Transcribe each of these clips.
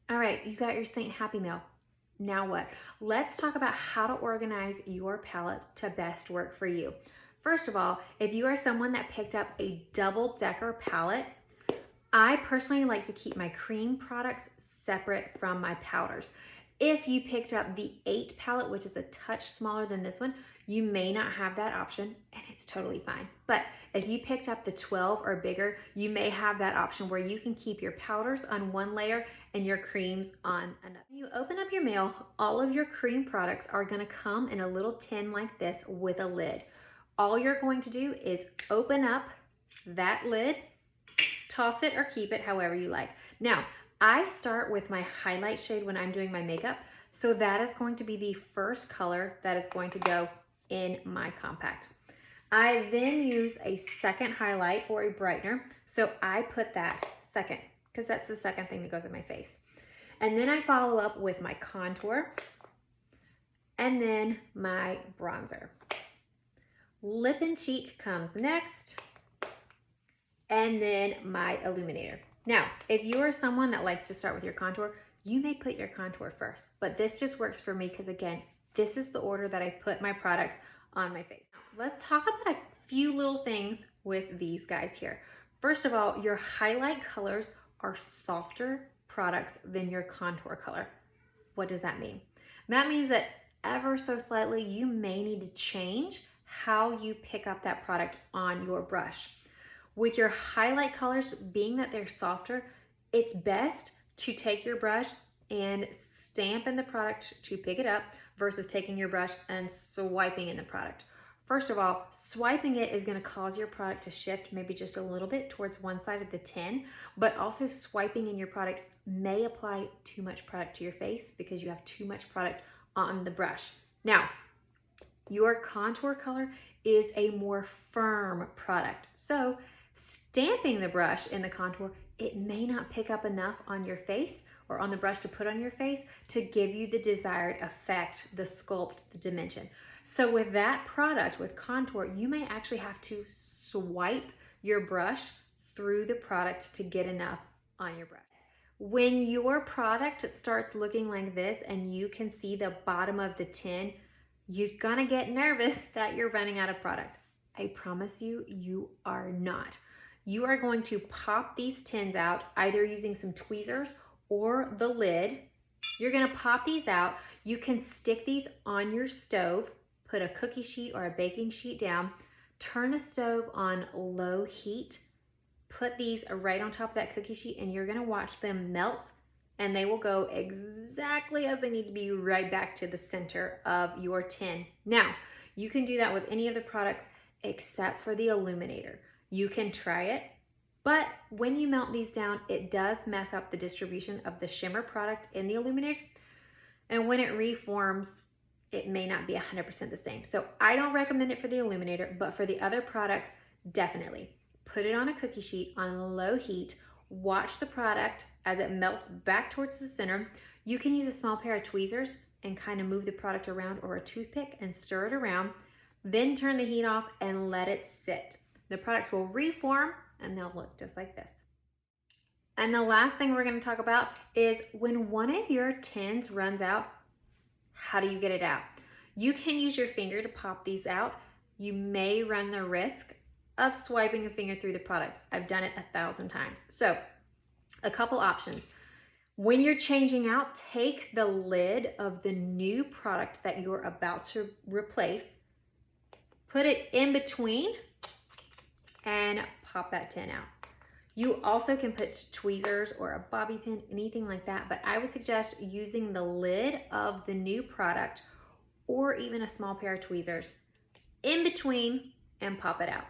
All right, you got your Saint Happy Meal. Now what? Let's talk about how to organize your palette to best work for you. First of all, if you are someone that picked up a double-decker palette, I personally like to keep my cream products separate from my powders. If you picked up the 8 palette, which is a touch smaller than this one, you may not have that option and it's totally fine. But if you picked up the 12 or bigger, you may have that option where you can keep your powders on one layer and your creams on another. When you open up your mail, all of your cream products are gonna come in a little tin like this with a lid. All you're going to do is open up that lid, toss it or keep it however you like. Now, I start with my highlight shade when I'm doing my makeup, so that is going to be the first color that is going to go in my compact. I then use a second highlight or a brightener, so I put that second, because that's the second thing that goes in my face. And then I follow up with my contour, and then my bronzer. Lip and cheek comes next, and then my illuminator. Now, if you are someone that likes to start with your contour, you may put your contour first, but this just works for me because again, this is the order that I put my products on my face. Let's talk about a few little things with these guys here. First of all, your highlight colors are softer products than your contour color. What does that mean? That means that ever so slightly, you may need to change how you pick up that product on your brush. With your highlight colors, being that they're softer, it's best to take your brush and stamp in the product to pick it up versus taking your brush and swiping in the product. First of all, swiping it is going to cause your product to shift maybe just a little bit towards one side of the tin, but also swiping in your product may apply too much product to your face because you have too much product on the brush. Now, your contour color is a more firm product. So stamping the brush in the contour, it may not pick up enough on your face or on the brush to put on your face to give you the desired effect, the sculpt, the dimension. So with that product, with contour, you may actually have to swipe your brush through the product to get enough on your brush. When your product starts looking like this and you can see the bottom of the tin, you're gonna get nervous that you're running out of product. I promise you, you are not. You are going to pop these tins out either using some tweezers or the lid. You're gonna pop these out. You can stick these on your stove, put a cookie sheet or a baking sheet down, turn the stove on low heat, put these right on top of that cookie sheet, and you're gonna watch them melt, and they will go exactly as they need to be right back to the center of your tin. Now, you can do that with any of the products except for the illuminator. You can try it, but when you melt these down, it does mess up the distribution of the shimmer product in the illuminator. And when it reforms, it may not be 100% the same. So I don't recommend it for the illuminator, but for the other products, definitely. Put it on a cookie sheet on low heat, watch the product as it melts back towards the center. You can use a small pair of tweezers and kind of move the product around or a toothpick and stir it around. Then turn the heat off and let it sit. The products will reform and they'll look just like this. And the last thing we're going to talk about is when one of your tins runs out, how do you get it out? You can use your finger to pop these out. You may run the risk of swiping a finger through the product. I've done it 1,000 times. So a couple options. When you're changing out, take the lid of the new product that you're about to replace, put it in between, and pop that tin out. You also can put tweezers or a bobby pin, anything like that, but I would suggest using the lid of the new product or even a small pair of tweezers in between and pop it out.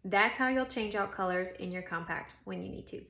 That's how you'll change out colors in your compact when you need to.